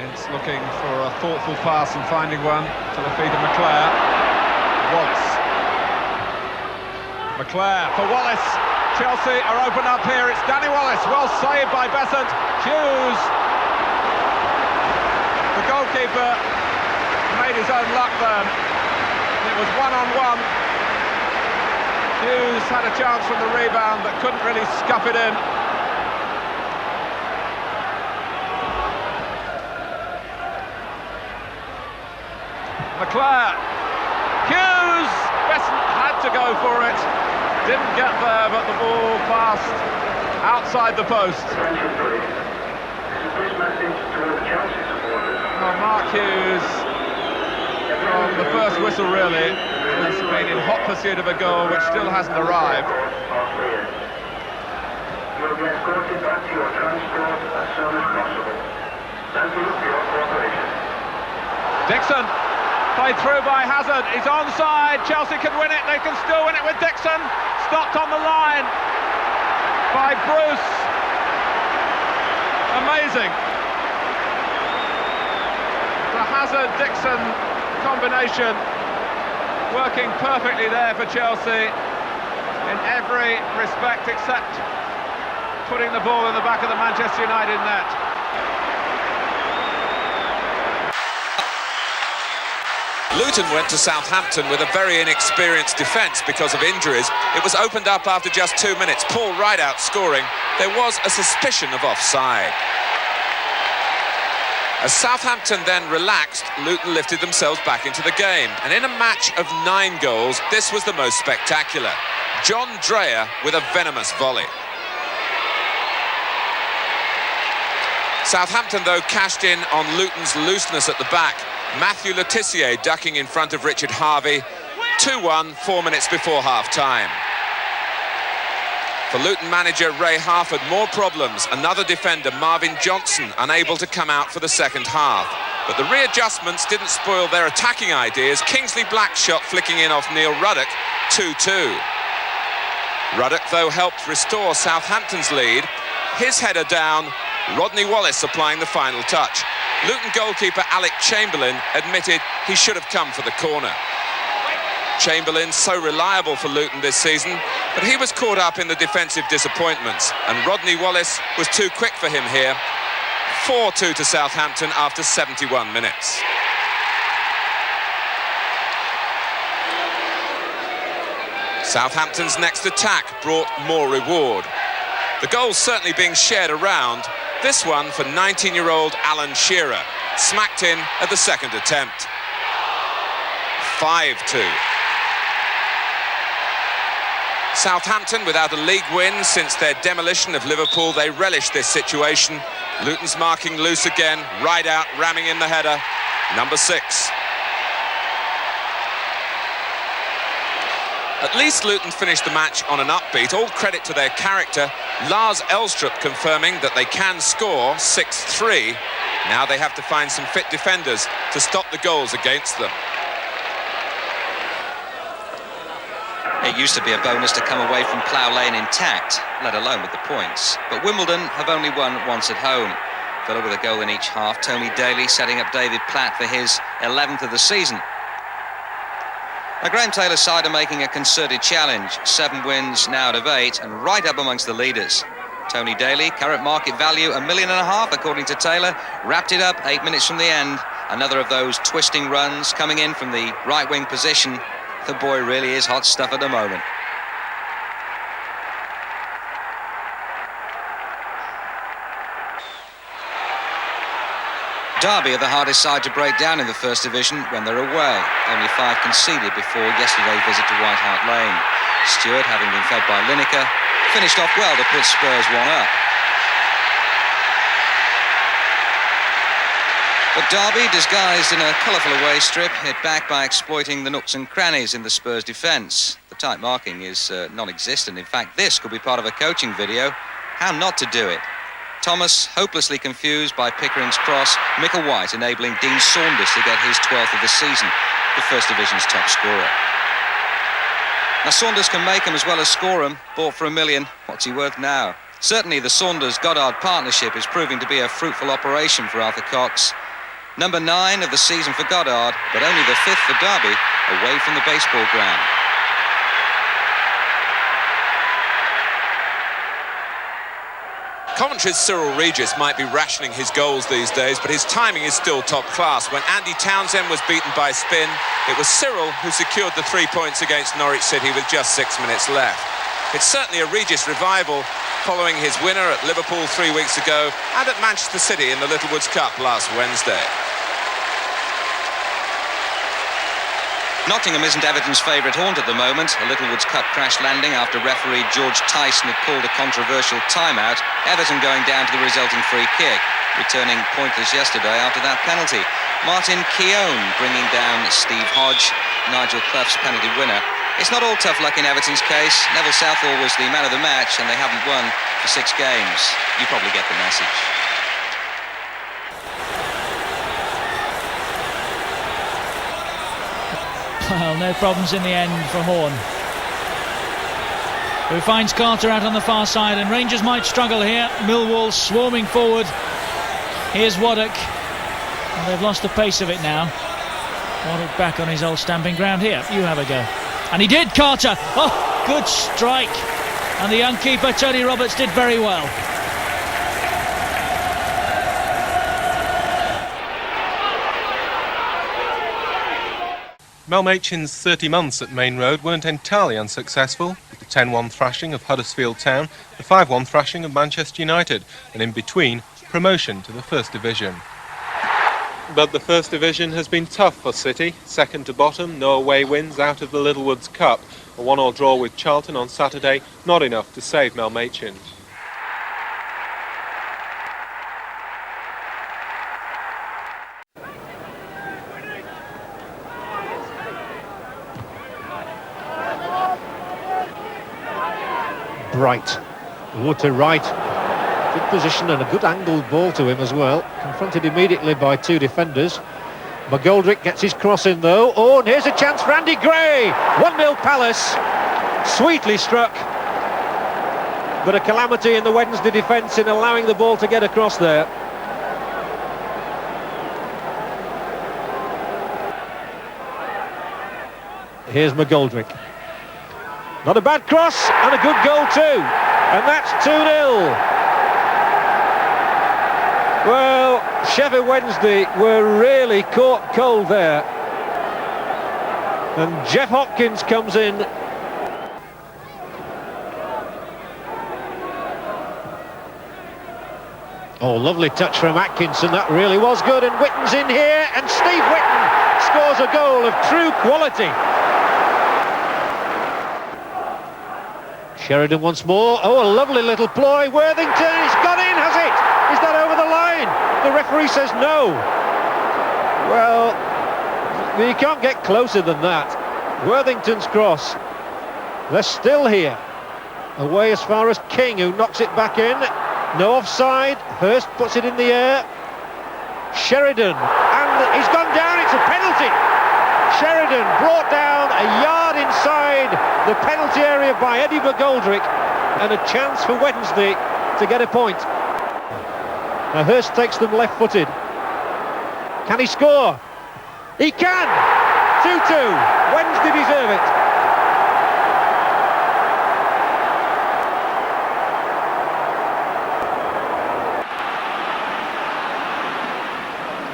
It's looking for a thoughtful pass and finding one to the feet of McClare. Wallace. McClare for Wallace. Chelsea are open up here. It's Danny Wallace. Well saved by Besant. Hughes. The goalkeeper made his own luck then. It was one-on-one. Hughes had a chance from the rebound but couldn't really scuff it in. McClare, Hughes, Besant had to go for it, didn't get there, but the ball passed outside the post. Well, Mark Hughes, from the first whistle really, has been in hot pursuit of a goal which still hasn't arrived. You'll be escorted back to your transport as soon as possible. Thank you for your cooperation. Dixon. Played through by Hazard, he's onside, Chelsea can win it, they can still win it with Dixon, stopped on the line by Bruce, amazing. The Hazard-Dixon combination working perfectly there for Chelsea in every respect except putting the ball in the back of the Manchester United net. Luton went to Southampton with a very inexperienced defence because of injuries. It was opened up after just 2 minutes. Paul Rideout scoring. There was a suspicion of offside. As Southampton then relaxed, Luton lifted themselves back into the game. And in a match of 9 goals, this was the most spectacular. John Dreyer with a venomous volley. Southampton, though, cashed in on Luton's looseness at the back. Matthew Le Tissier ducking in front of Richard Harvey. 2-1, 4 minutes before half-time. For Luton manager Ray Harford, more problems. Another defender, Marvin Johnson, unable to come out for the second half. But the readjustments didn't spoil their attacking ideas. Kingsley Black's shot flicking in off Neil Ruddock, 2-2. Ruddock, though, helped restore Southampton's lead. His header down, Rodney Wallace applying the final touch. Luton goalkeeper Alec Chamberlain admitted he should have come for the corner. Chamberlain, so reliable for Luton this season, but he was caught up in the defensive disappointments, and Rodney Wallace was too quick for him here. 4-2 to Southampton after 71 minutes. Southampton's next attack brought more reward. The goals certainly being shared around. This one for 19-year-old Alan Shearer, smacked in at the second attempt. 5-2. Southampton without a league win since their demolition of Liverpool. They relish this situation. Luton's marking loose again. Rideout ramming in the header. Number 6. At least Luton finished the match on an upbeat. All credit to their character. Lars Elstrup confirming that they can score 6-3. Now they have to find some fit defenders to stop the goals against them. It used to be a bonus to come away from Plough Lane intact, let alone with the points. But Wimbledon have only won once at home. Villa with a goal in each half. Tony Daly setting up David Platt for his 11th of the season. Now, Graham Taylor's side are making a concerted challenge. 7 wins now out of 8 and right up amongst the leaders. Tony Daly, current market value $1.5 million according to Taylor, wrapped it up 8 minutes from the end. Another of those twisting runs coming in from the right wing position. The boy really is hot stuff at the moment. Derby are the hardest side to break down in the First Division when they're away. Only 5 conceded before yesterday's visit to White Hart Lane. Stewart, having been fed by Lineker, finished off well to put Spurs 1 up. But Derby, disguised in a colourful away strip, hit back by exploiting the nooks and crannies in the Spurs defence. The tight marking is non-existent. In fact, this could be part of a coaching video. How not to do it. Thomas hopelessly confused by Pickering's cross. Michael White enabling Dean Saunders to get his 12th of the season, the First Division's top scorer. Now Saunders can make him as well as score him. Bought for $1 million. What's he worth now? Certainly the Saunders-Goddard partnership is proving to be a fruitful operation for Arthur Cox. Number 9 of the season for Goddard, but only the 5th for Derby, away from the baseball ground. Coventry's Cyril Regis might be rationing his goals these days, but his timing is still top class. When Andy Townsend was beaten by spin, it was Cyril who secured the 3 points against Norwich City with just 6 minutes left. It's certainly a Regis revival following his winner at Liverpool 3 weeks ago and at Manchester City in the Littlewoods Cup last Wednesday. Nottingham isn't Everton's favourite haunt at the moment. A Littlewoods Cup crash landing after referee George Tyson had called a controversial timeout. Everton going down to the resulting free kick, returning pointless yesterday after that penalty. Martin Keown bringing down Steve Hodge, Nigel Clough's penalty winner. It's not all tough luck in Everton's case. Neville Southall was the man of the match and they haven't won for 6 games. You probably get the message. Well, no problems in the end for Horn, who finds Carter out on the far side, and Rangers might struggle here. Millwall swarming forward. Here's Waddock. Well, they've lost the pace of it now. Waddock back on his old stamping ground. Here, you have a go. And he did, Carter. Oh, good strike. And the young keeper, Tony Roberts, did very well. Mel Machin's 30 months at Main Road weren't entirely unsuccessful, with the 10-1 thrashing of Huddersfield Town, the 5-1 thrashing of Manchester United, and in between, promotion to the First Division. But the First Division has been tough for City. Second to bottom, no away wins out of the Littlewoods Cup. A 1-1 draw with Charlton on Saturday, not enough to save Mel Machin. Bright, Wood to right, good position and a good angled ball to him as well, confronted immediately by 2 defenders. McGoldrick gets his cross in though. Oh, and here's a chance for Andy Gray. 1-0 Palace, sweetly struck, but a calamity in the Wednesday defence in allowing the ball to get across there. Here's McGoldrick. Not a bad cross, and a good goal too. And that's 2-0. Well, Sheffield Wednesday were really caught cold there. And Jeff Hopkins comes in. Oh, lovely touch from Atkinson, that really was good. And Witten's in here, and Steve Witten scores a goal of true quality. Sheridan once more. Oh, a lovely little ploy. Worthington, it's got in, has it? Is that over the line? The referee says no. Well, you can't get closer than that. Worthington's cross. They're still here. Away as far as King, who knocks it back in. No offside. Hurst puts it in the air. Sheridan, and he's gone down. It's a penalty. Sheridan brought down a yard inside the penalty area by Eddie McGoldrick, and a chance for Wednesday to get a point. Now Hurst takes them left-footed. Can he score? He can! 2-2. Wednesday deserve it.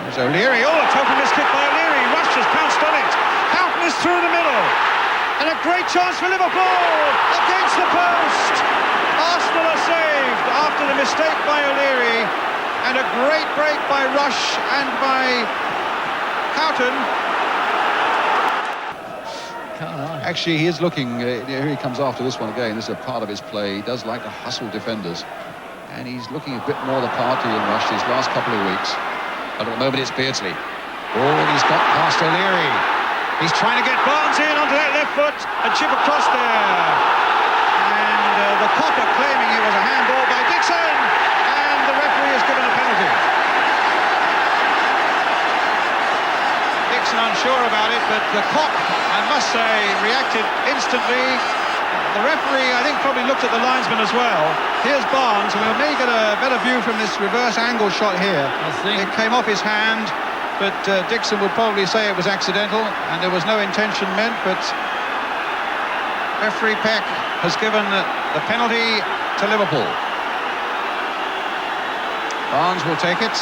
There's O'Leary. Oh, a total miss kick by O'Leary. Rush has pounced on it. Houghton is through the middle. And a great chance for Liverpool against the post. Arsenal are saved after the mistake by O'Leary, and a great break by Rush and by Houghton. Actually, he is looking, here he comes after this one again. This is a part of his play. He does like to hustle defenders, and he's looking a bit more the party in Rush these last couple of weeks. But at the moment it's Beardsley. Oh, and he's got past O'Leary. He's trying to get Barnes in onto that left foot, a chip across there. And the copper claiming it was a handball by Dixon, and the referee has given a penalty. Dixon unsure about it, but the cop, I must say, reacted instantly. The referee, I think, probably looked at the linesman as well. Here's Barnes, and we may get a better view from this reverse angle shot here. I think it came off his hand, but Dixon would probably say it was accidental and there was no intention meant, but referee Peck has given the penalty to Liverpool. Barnes will take it.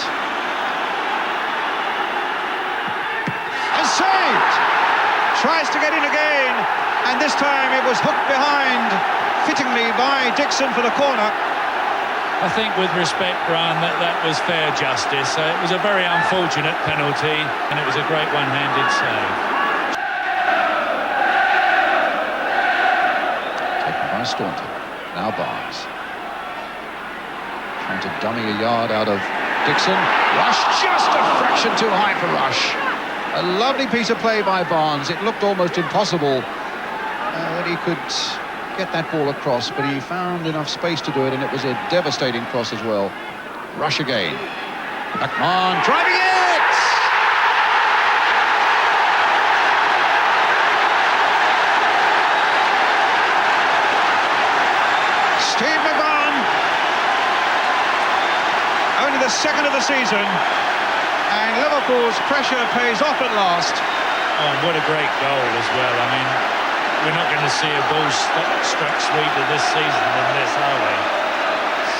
And saved! Tries to get in again, and this time it was hooked behind, fittingly by Dixon for the corner. I think, with respect, Brian, that was fair justice. It was a very unfortunate penalty, and it was a great one-handed save. Taken by Staunton. Now Barnes. Trying to dummy a yard out of Dixon. Rush just a fraction too high for Rush. A lovely piece of play by Barnes. It looked almost impossible that he could get that ball across, but he found enough space to do it, and it was a devastating cross as well. Rush again. McMahon driving it! Steve McMahon, only the second of the season, and Liverpool's pressure pays off at last. Oh, and what a great goal as well. I mean, we're not going to see a ball struck sweeter this season than this, are we?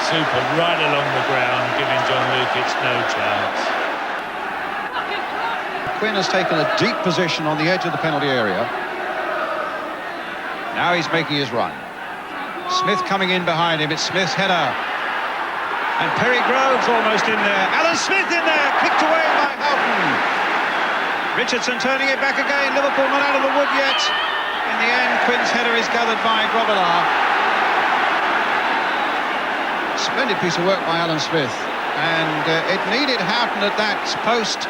Super, right along the ground, giving John Lukic no chance. Quinn has taken a deep position on the edge of the penalty area. Now he's making his run. Smith coming in behind him. It's Smith's header. And Perry Groves almost in there. Alan Smith in there, kicked away by Helm. Richardson turning it back again. Liverpool not out of the wood yet. In the end, Quinn's header is gathered by Grobbelaar. Splendid piece of work by Alan Smith. And it needed Houghton at that post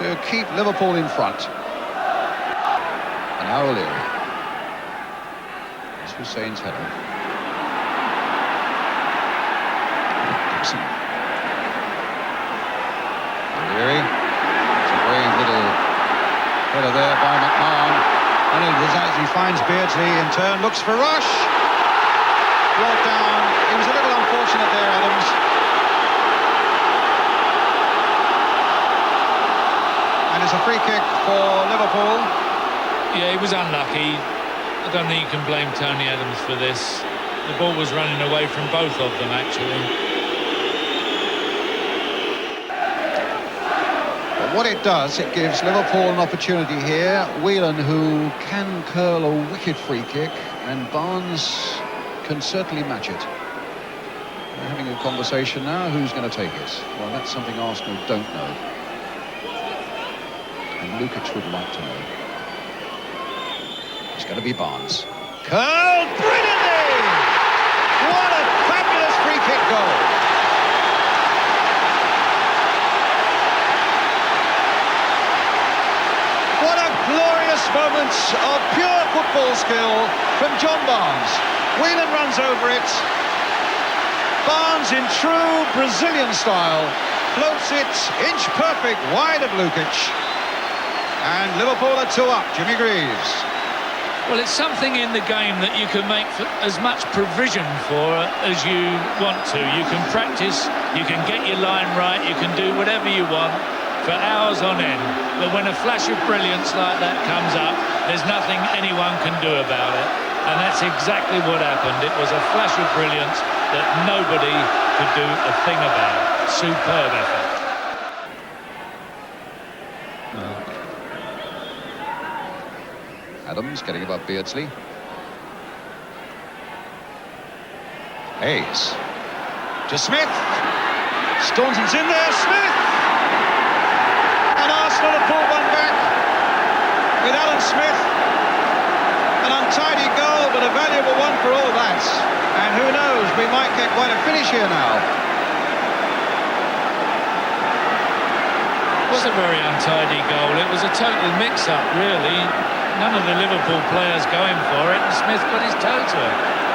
to keep Liverpool in front. And now O'Leary. It's Hussein's header. Dixon. O'Leary. It's a brave little header there by McMahon. And as he finds Beardsley in turn, looks for Rush. Brought down. He was a little unfortunate there, Adams. And it's a free kick for Liverpool. Yeah, he was unlucky. I don't think you can blame Tony Adams for this. The ball was running away from both of them, actually. But what it does, it gives Liverpool an opportunity here. Whelan, who can curl a wicked free kick, and Barnes can certainly match it. We're having a conversation now. Who's going to take it? Well, that's something Arsenal don't know. And Lukic would like to know. It's going to be Barnes. Curled brilliantly! What a fabulous free kick goal! What a glorious moment of pure football skill from John Barnes. Whelan runs over it. Barnes, in true Brazilian style, floats it inch perfect wide of Lukic. And Liverpool are 2 up. Jimmy Greaves. Well, it's something in the game that you can make as much provision for as you want to. You can practice, you can get your line right, you can do whatever you want for hours on end. But when a flash of brilliance like that comes up, there's nothing anyone can do about it. And that's exactly what happened. It was a flash of brilliance that nobody could do a thing about. Superb effort. Adams getting above Beardsley. Hayes. To Smith. Staunton's in there. Smith! And Arsenal have pulled one back with Alan Smith. An untidy goal, but a valuable one for all that. And who knows, we might get quite a finish here now. was a very untidy goal. It was a total mix-up, really. None of the Liverpool players going for it, and Smith got his toe to it.